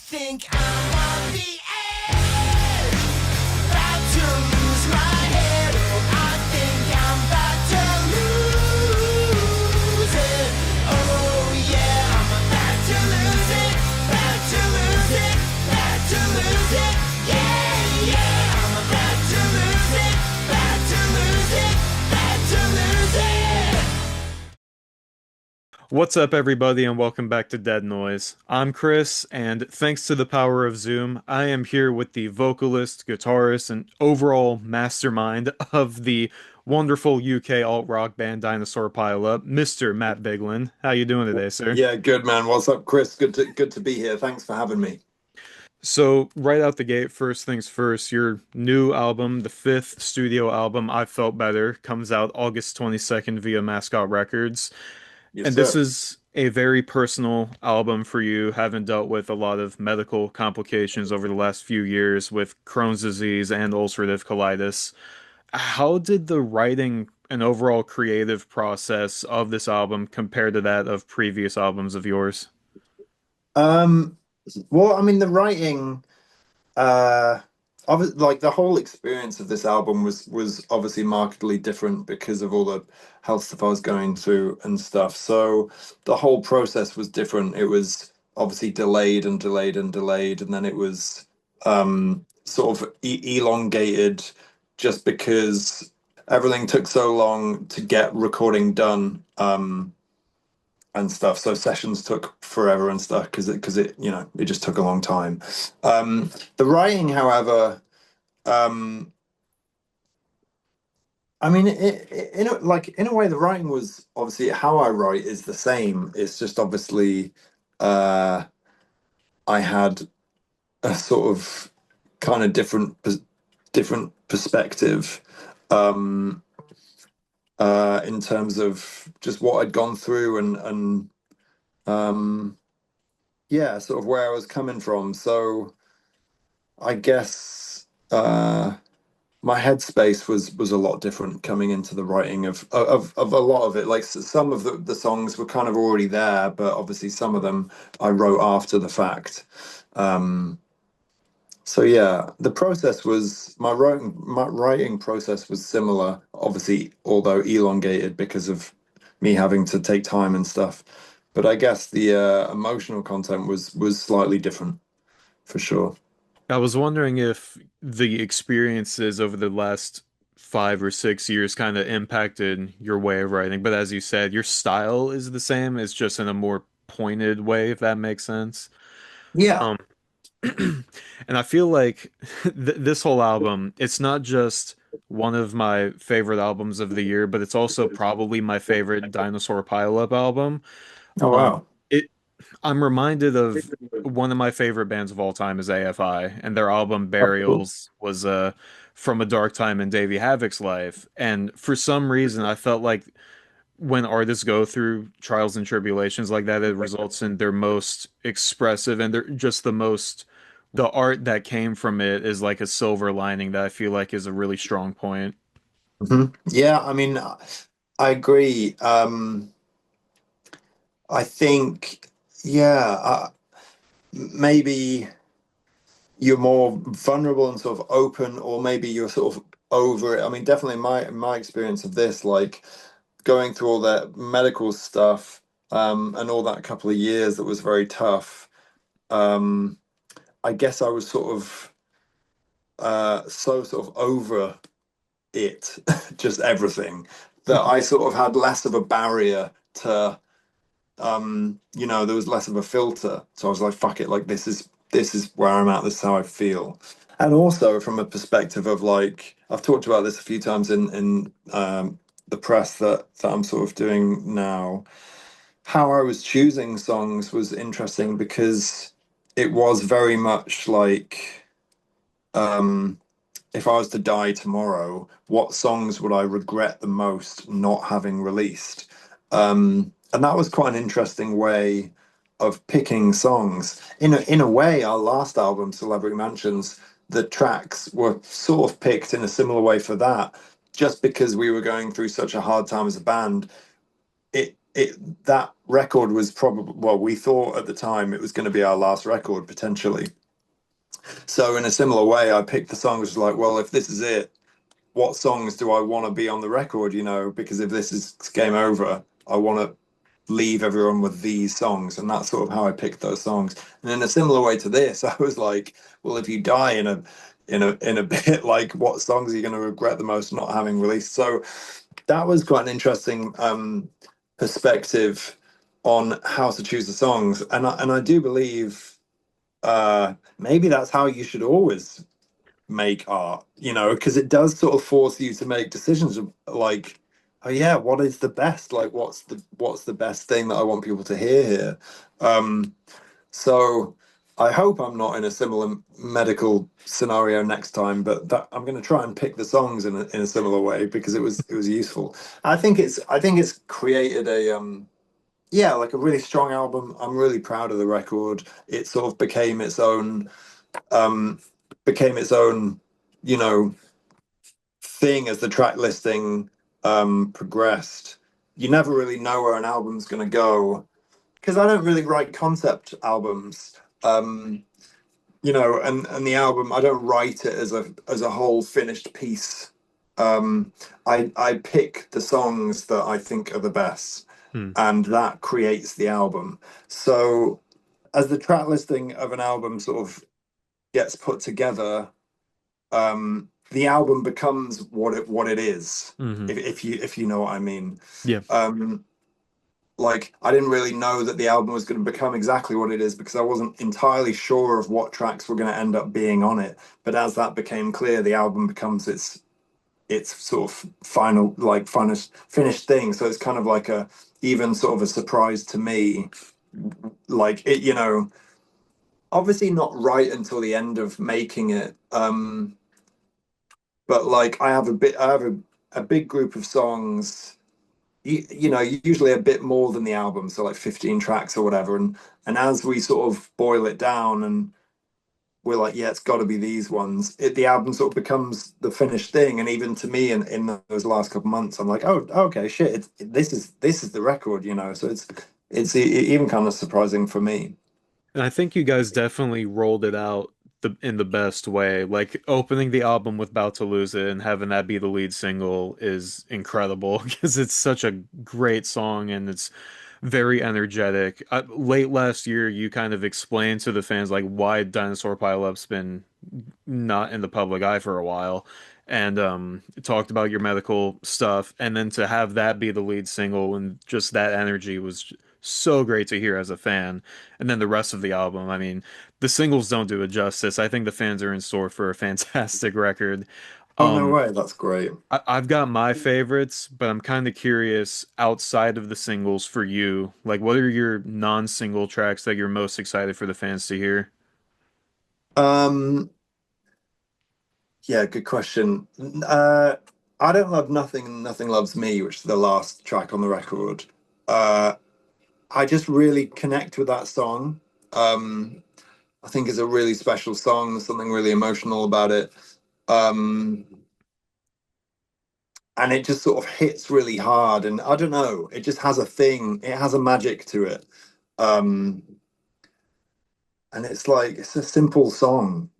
think I'm on the edge, about to lose my head. Oh, I think I'm about to lose it. Oh yeah, I'm about to lose it, about to lose it, about to lose it. Yeah, yeah, I'm about to lose it, about to lose it, about to lose it. What's up, everybody, and welcome back to Dead Noise. I'm Chris, and thanks to the power of Zoom, I am here with the vocalist, guitarist, and overall mastermind of the wonderful UK alt-rock band Dinosaur Pile-Up, Mr. Matt Bigland. How you doing today, sir? Yeah, good man. What's up, Chris? Good to be here. Thanks for having me. So, right out the gate, first things first, your new album, the fifth studio album, I Felt Better, comes out August 22nd via Mascot Records. Yes, And this sir. is a very personal album for you, having dealt with a lot of medical complications over the last few years with Crohn's disease and ulcerative colitis. How did the writing and overall creative process of this album compare to that of previous albums of yours? Um, well, I mean, the writing, uh, like the whole experience of this album was obviously markedly different because of all the health stuff I was going through and stuff. So the whole process was different. It was obviously delayed and delayed and delayed, and then it was sort of elongated just because everything took so long to get recording done. And stuff. So sessions took forever and stuff because it it just took a long time. The writing, however, um, I mean, in a way, the writing was obviously how I write is the same. It's just obviously uh, I had a sort of kind of different perspective. Um, in terms of just what I'd gone through and um, yeah, sort of where I was coming from. So I guess my headspace was a lot different coming into the writing of a lot of it. Like some of the songs were kind of already there, but obviously some of them I wrote after the fact. Um, so yeah, the process was my writing process was similar, obviously, although elongated because of me having to take time and stuff. But I guess the emotional content was slightly different for sure. I was wondering if the experiences over the last 5 or 6 years kind of impacted your way of writing, but as you said, your style is the same, it's just in a more pointed way, if that makes sense. Yeah. Um, And I feel like this whole album, it's not just one of my favorite albums of the year, but it's also probably my favorite Dinosaur Pile-Up album. Oh Um, wow. it I'm reminded of one of my favorite bands of all time is AFI, and their album Oh, cool. Burials was from a dark time in Davey Havok's life. And for some reason, I felt like when artists go through trials and tribulations like that, it results in their most expressive and they're just the art that came from it is like a silver lining that I feel like is a really strong point. Yeah, I mean, I agree. I think, yeah, maybe you're more vulnerable and sort of open, or maybe you're sort of over it. I mean, definitely my experience of this, like going through all that medical stuff, and all that couple of years that was very tough. Um, I guess I was sort of so sort of over it, just everything, that I sort of had less of a barrier to there was less of a filter. So I was like, fuck it, like this is where I'm at, this is how I feel. And also from a perspective of like I've talked about this a few times in the press that I'm sort of doing now. How I was choosing songs was interesting because it was very much like um if I was to die tomorrow, what songs would I regret the most not having released? And that was quite an interesting way of picking songs. In a way, our last album, Celebrity Mansions, the tracks were sort of picked in a similar way for that, just because we were going through such a hard time as a band. It that record was probably, well, we thought at the time it was going to be our last record potentially. So in a similar way, I picked the songs like, well, if this is it, what songs do I want to be on the record? You know, because if this is game over, I want to leave everyone with these songs, and that's sort of how I picked those songs. And in a similar way to this, I was like, well, if you die in a bit, like, what songs are you going to regret the most not having released? So that was quite an interesting perspective on how to choose the songs, and I do believe maybe that's how you should always make art, you know, because it does sort of force you to make decisions of like, oh yeah, what is the best, like what's the best thing that I want people to hear here. So I hope I'm not in a similar medical scenario next time, but that I'm going to try and pick the songs in a similar way because it was useful. I think it's created a yeah, like a really strong album. I'm really proud of the record. It sort of um became its own, you know, thing as the track listing progressed. You never really know where an album's going to go because I don't really write concept albums. You know, and the album, I don't write it as a whole finished piece. I pick the songs that I think are the best, Hmm. and that creates the album. So as the track listing of an album sort of gets put together, the album becomes what it is. Hmm. If you know what I mean. Yeah. Like, I didn't really know that the album was going to become exactly what it is because I wasn't entirely sure of what tracks were going to end up being on it. But as that became clear, the album becomes its sort of final, like, finished thing. So it's kind of like a even sort of a surprise to me. Like, it, you know, obviously not right until the end of making it. But like, I have a big group of songs, you know, usually a bit more than the album, so like 15 tracks or whatever. And as we sort of boil it down and we're like, yeah, it's got to be these ones, the album sort of becomes the finished thing. And even to me, in those last couple months, I'm like, oh, okay, shit, this is the record, you know. So it's even kind of surprising for me. And I think you guys definitely rolled it out in the best way. Like opening the album with "About to Lose It" and having that be the lead single is incredible because it's such a great song and it's very energetic. Late last year, you kind of explained to the fans like why Dinosaur Pile-Up's been not in the public eye for a while, and talked about your medical stuff, and then to have that be the lead single and just that energy was so great to hear as a fan. And then the rest of the album, I mean, the singles don't do it justice. I think the fans are in store for a fantastic record. Oh, no Um, way, that's great. I've got my favorites, but I'm kind of curious outside of the singles for you. Like, what are your non-single tracks that you're most excited for the fans to hear? um Yeah, good question. I don't love nothing. Nothing loves me, which is the last track on the record. Uh, I just really connect with that song. Um, I think it's a really special song. There's something really emotional about it, um, and it just sort of hits really hard. And I don't know, it just has a thing. It has a magic to it, um, and it's like it's a simple song.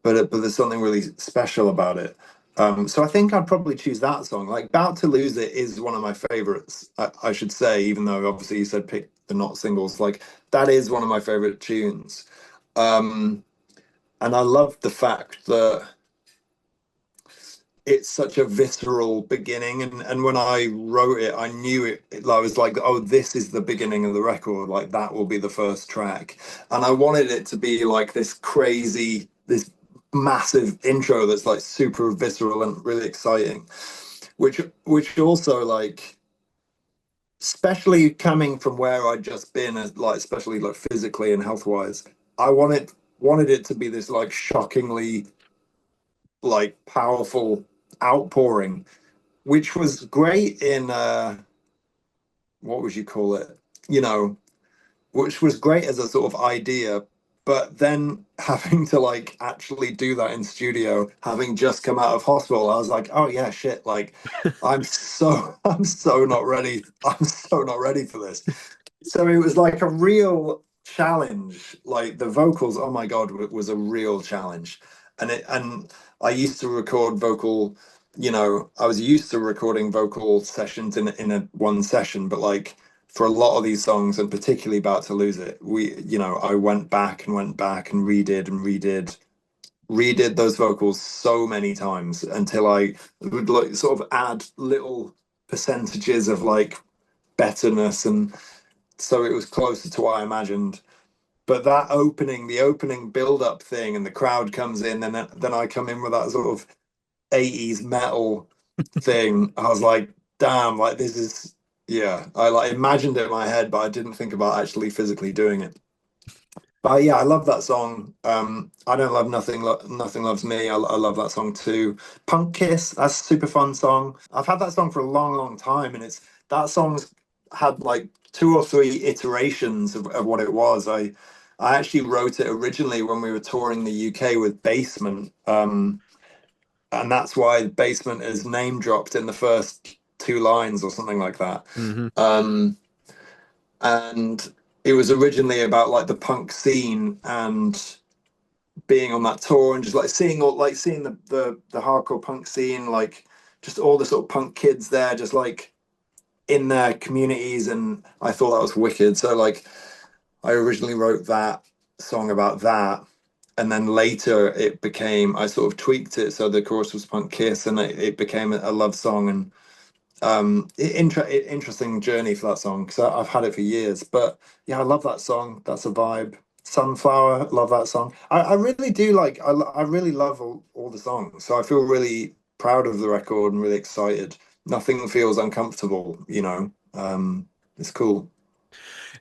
But there's something really special about it. So I think I'd probably choose that song. Like, "About to Lose It" is one of my favorites, I should say, even though obviously you said pick the not singles. Like, that is one of my favorite tunes. Um, and I love the fact that it's such a visceral beginning. And when I wrote it, I knew I was like, oh, this is the beginning of the record. Like, that will be the first track. And I wanted it to be like this crazy, this massive intro that's like super visceral and really exciting, which also, like, especially coming from where I'd just been, as like, especially like physically and health wise, I wanted it to be this like shockingly like powerful outpouring, which was great in what would you call it, you know, which was great as a sort of idea, But then having to like actually do that in studio, having just come out of hospital, I was like, oh yeah, shit, like I'm so not ready. I'm so not ready for this. So it was like a real challenge. Like the vocals, oh my God, was a real challenge. And I used to record vocal, I was used to recording vocal sessions in a one session, but like for a lot of these songs, and particularly About to Lose It, I went back and went back and redid those vocals so many times until I would like sort of add little percentages of like betterness, and so it was closer to what I imagined. But the opening build-up thing, and the crowd comes in, and then I come in with that sort of 80s metal thing. I was like, damn, like this is, yeah. I like imagined it in my head, but I didn't think about actually physically doing it. But yeah, I love that song. I don't love nothing. Nothing loves me. I love that song too. Punk Kiss. That's a super fun song. I've had that song for a long, long time, and that song's had like two or three iterations of what it was. I actually wrote it originally when we were touring the UK with Basement, and that's why Basement is name dropped in the first two lines or something like that. Hmm. And it was originally about like the punk scene and being on that tour and just like seeing the hardcore punk scene, like just all the sort of punk kids there, just like in their communities, and I thought that was wicked. So like I originally wrote that song about that, and then later I sort of tweaked it so the chorus was Punk Kiss, and it became a love song. And interesting journey for that song because I've had it for years. But yeah, I love that song. That's a vibe. Sunflower, love that song. I really do like. I really love all the songs. So I feel really proud of the record and really excited. Nothing feels uncomfortable. It's cool.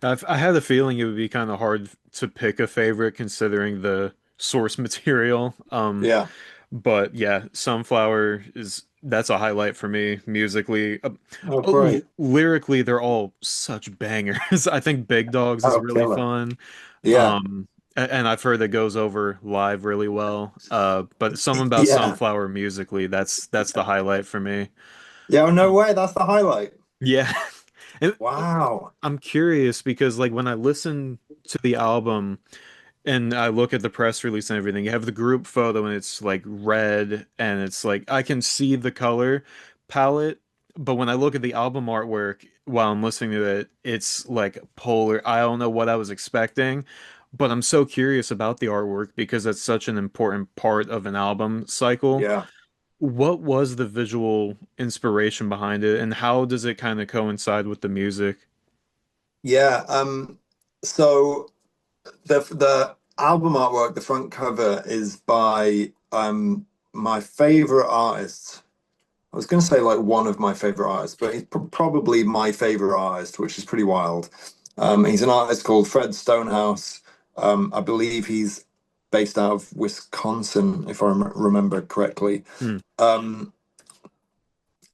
I had a feeling it would be kind of hard to pick a favorite considering the source material. Yeah. But yeah, Sunflower that's a highlight for me musically. Oh, great. Lyrically, they're all such bangers. I think Big Dogs is Oh, really killer. fun. Yeah. And I've heard it goes over live really well. But something about Yeah. Sunflower musically, that's the highlight for me. Yeah. Oh, no way. That's the highlight. Yeah. And Wow. I'm curious because like when I listen to the album and I look at the press release and everything, you have the group photo and it's like red and it's like I can see the color palette, but when I look at the album artwork while I'm listening to it, it's like polar. I don't know what I was expecting, but I'm so curious about the artwork because that's such an important part of an album cycle. Yeah. What was the visual inspiration behind it, and how does it kind of coincide with the music? Yeah. So the album artwork, the front cover is by my favorite artist. I was going to say like one of my favorite artists, but he's probably my favorite artist, which is pretty wild. He's an artist called Fred Stonehouse. I believe he's based out of Wisconsin, if I remember correctly. Hmm. Um,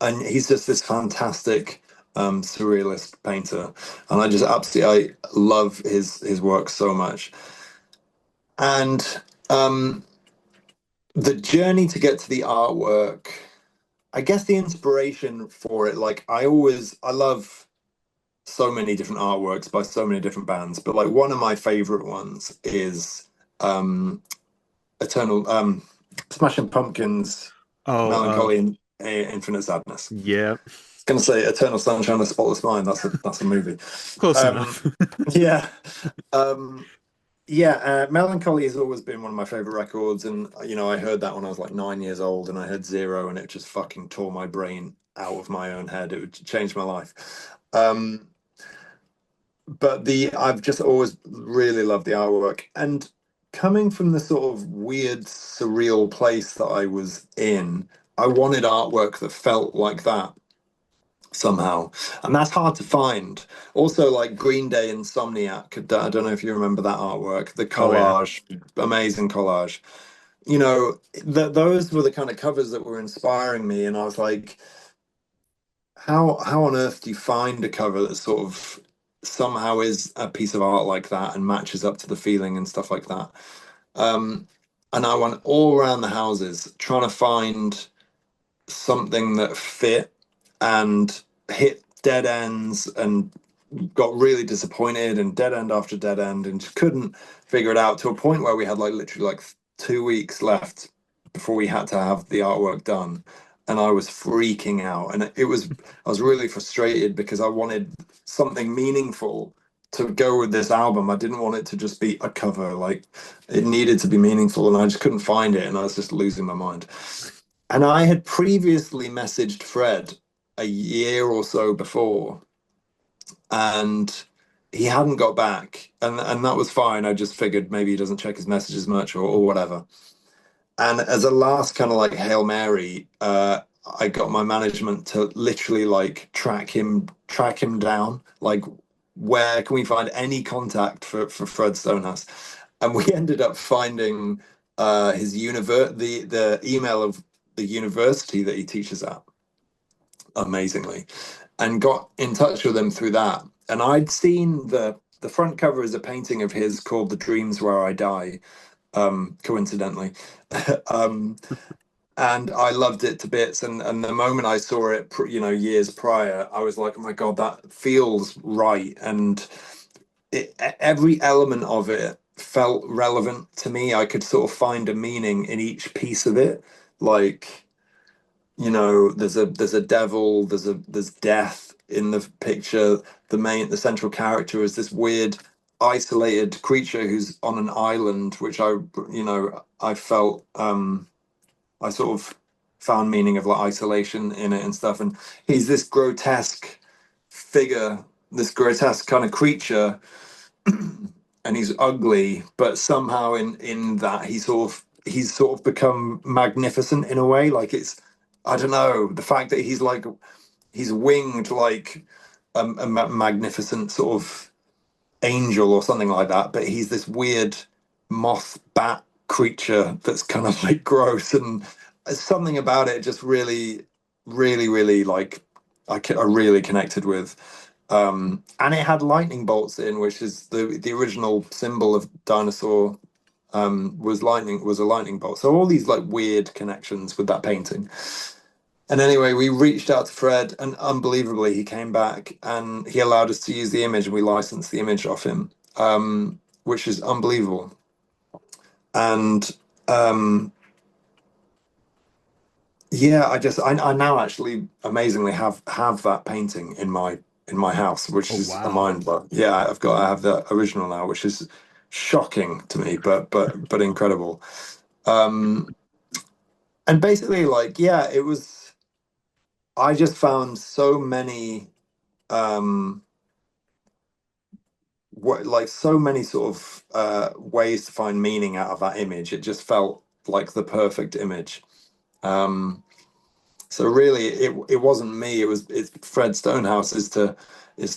and he's just this fantastic surrealist painter, and I love his work so much. And the journey to get to the artwork, I guess the inspiration for it, like I love so many different artworks by so many different bands, but like one of my favorite ones is Eternal Smashing Pumpkins, Oh, Melancholy and Infinite Sadness. yeah, Gonna say Eternal Sunshine of the Spotless Mind. That's a movie. close Um, enough. yeah, yeah. Melancholy has always been one of my favorite records, and I heard that when I was like 9 years old, and I heard Zero, and it just fucking tore my brain out of my own head. It would change my life. But I've just always really loved the artwork, and coming from the sort of weird, surreal place that I was in, I wanted artwork that felt like that somehow, and that's hard to find. Also, like Green Day Insomniac, I don't know if you remember that artwork, the Oh yeah. collage, amazing collage. Those were the kind of covers that were inspiring me, and I was like, how on earth do you find a cover that's sort of somehow is a piece of art like that and matches up to the feeling and stuff like that. Um, and I went all around the houses trying to find something that fit, and hit dead ends and got really disappointed, and dead end after dead end, and just couldn't figure it out, to a point where we had like literally like 2 weeks left before we had to have the artwork done. And I was freaking out, and I was really frustrated because I wanted something meaningful to go with this album. I didn't want it to just be a cover. Like, it needed to be meaningful, and I just couldn't find it, and I was just losing my mind. And I had previously messaged Fred a year or so before, and he hadn't got back, and that was fine. I just figured maybe he doesn't check his messages much, or whatever. And as a last kind of like Hail Mary, I got my management to literally like track him down. Like, where can we find any contact for Fred Stonehouse? And we ended up finding his the email of the university that he teaches at, amazingly, and got in touch with him through that. And I'd seen the front cover is a painting of his called "The Dreams Where I Die," coincidentally. um, and I loved it to bits. And the moment I saw it, years prior, I was like, oh my God, that feels right. And every element of it felt relevant to me. I could sort of find a meaning in each piece of it. Like, there's a devil, there's death in the picture. The central character is this weird isolated creature who's on an island, which I felt, I sort of found meaning of like isolation in it and stuff. And he's this grotesque figure, this grotesque kind of creature, and he's ugly, but somehow in that he's sort of become magnificent in a way. Like, it's, I don't know, the fact that he's winged like a magnificent sort of angel or something like that, but he's this weird moth bat creature that's kind of like gross, and something about it just really, really, really, like, I really connected with. And it had lightning bolts in, which is the original symbol of Dinosaur. Was a lightning bolt. So all these like weird connections with that painting. And anyway, we reached out to Fred, and unbelievably, he came back and he allowed us to use the image, and we licensed the image off him, which is unbelievable. And yeah, I now actually amazingly have that painting in my house, which Oh is a wow. mind blow. Yeah, I have the original now, which is shocking to me, but incredible. Um, and basically, like, yeah, it was. I just found so many, um, so many sort of ways to find meaning out of that image. It just felt like the perfect image. Um, so really, it wasn't me. It's Fred Stonehouse is to has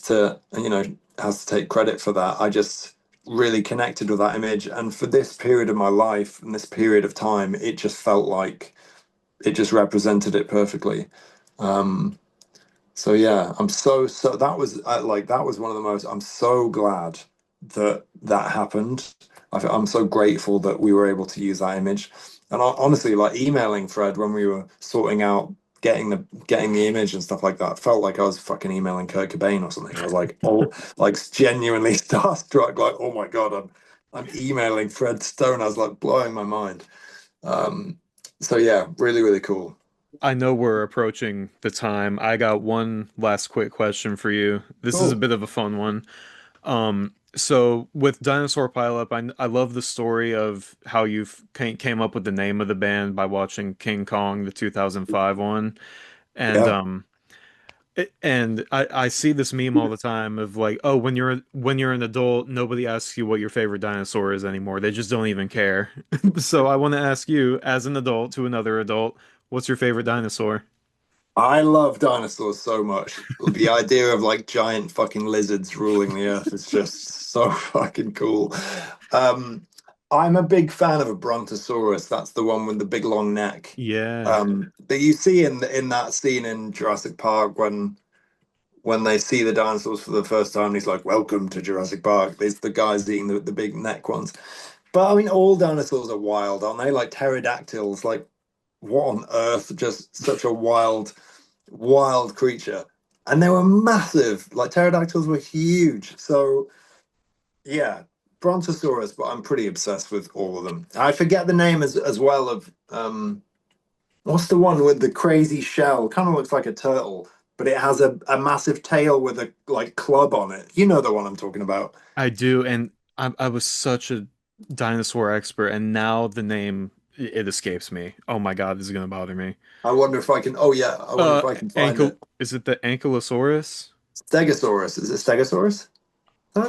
to take credit for that. I just really connected with that image, and for this period of my life and this period of time, it just felt like it just represented it perfectly. Um, so yeah, I'm so that was one of the most. I'm so glad that happened. I'm so grateful that we were able to use that image. And honestly, like, emailing Fred when we were sorting out getting the image and stuff like that, felt like I was fucking emailing Kurt Cobain or something. I was like, oh, like, genuinely starstruck. Like, oh my God, I'm emailing Fred Stone. I was like blowing my mind. So yeah, really, really cool. I know we're approaching the time. I got one last quick question for you. This is a Cool. bit of a fun one. So with Dinosaur Pile-Up, I love the story of how came up with the name of the band by watching King Kong, the 2005 one. And Yeah. I see this meme all the time of like, oh, when you're an adult, nobody asks you what your favorite dinosaur is anymore. They just don't even care. So I want to ask you, as an adult to another adult, what's your favorite dinosaur? I love dinosaurs so much. The idea of like giant fucking lizards ruling the earth is just so fucking cool. Um, I'm a big fan of a brontosaurus. That's the one with the big long neck. Yeah. That you see in that scene in Jurassic Park when when they see the dinosaurs for the first time. He's like, "Welcome to Jurassic Park." There's the guys eating the big neck ones. But I mean, all dinosaurs are wild, aren't they? Like pterodactyls, like what on earth? Just such a wild creature. And they were massive. Like pterodactyls were huge. So yeah, Brontosaurus, but I'm pretty obsessed with all of them. I forget the name as well of what's the one with the crazy shell? Kind of looks like a turtle, but it has a massive tail with a like club on it. You know the one I'm talking about. I do, and I was such a dinosaur expert, and now the name it escapes me. Oh my God, this is gonna bother me. I wonder if I can. Oh yeah, I wonder if I can find Ankle, it. is it the Ankylosaurus Stegosaurus. Is it Stegosaurus?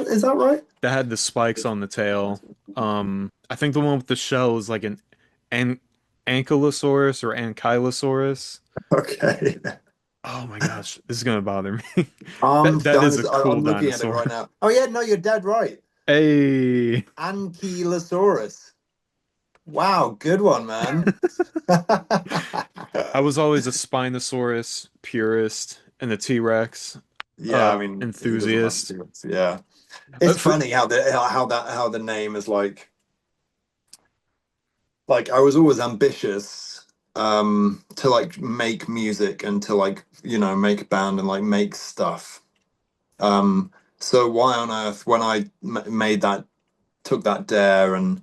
Is that right? that had the spikes on the tail? I think the one with the shell is like an Ankylosaurus or Ankylosaurus. Okay. Oh my gosh, this is gonna bother me. That is a cool I'm looking at it dinosaur. right now. Oh yeah, no, you're dead right. Hey, Ankylosaurus. Wow, good one, man. I was always a Spinosaurus purist and a T-Rex Yeah, I mean, who doesn't love enthusiast. T-Rex? Yeah, it's For, funny how the name is like I was always ambitious to like make music and to like make a band and like make stuff. So why on earth when I made that took that dare and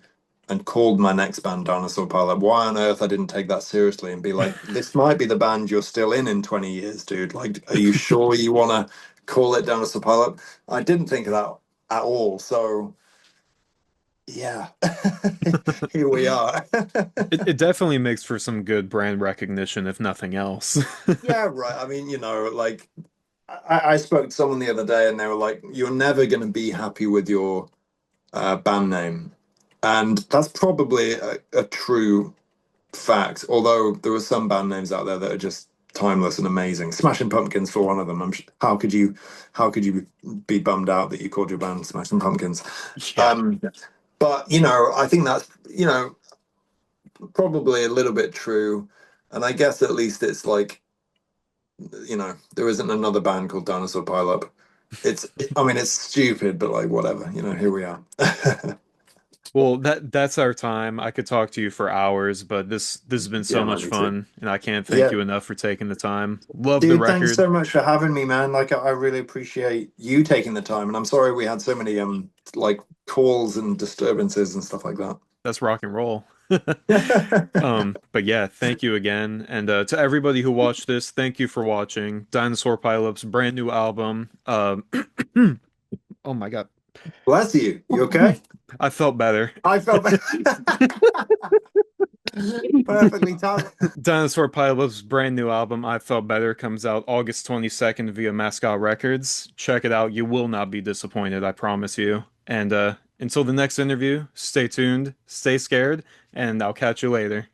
called my next band Dinosaur Pile-Up, why on earth I didn't take that seriously and be like, this might be the band you're still in 20 years, dude. Like, are you sure you want to call it Dinosaur Pile-Up? I didn't think of that at all. So, yeah, here we are. it definitely makes for some good brand recognition, if nothing else. Yeah, right. I mean, like I spoke to someone the other day and they were like, you're never going to be happy with your band name. And that's probably a true fact. Although there are some band names out there that are just timeless and amazing. Smashing Pumpkins for one of them. How could you be bummed out that you called your band Smashing Pumpkins? Yeah. But I think that's probably a little bit true. And I guess at least it's like there isn't another band called Dinosaur Pile Up. I mean, it's stupid, but like whatever. Here we are. Well, that's our time. I could talk to you for hours, but this has been so Yeah, man, much me too. fun, and I can't thank Yeah, you enough for taking the time. Love the dude, thanks record. so much for having me, man. Like, I really appreciate you taking the time, and I'm sorry we had so many like calls and disturbances and stuff like That's rock and roll. that. But yeah, thank you again. And to everybody who watched this, thank you for watching Dinosaur Pile-Up's brand new album. Oh my God. Bless you. You okay? I felt better. I felt perfectly timed. Dinosaur Pile-Up's brand new album, I Felt Better, comes out August 22nd via Mascot Records. Check it out. You will not be disappointed, I promise you. And until the next interview, stay tuned, stay scared, and I'll catch you later.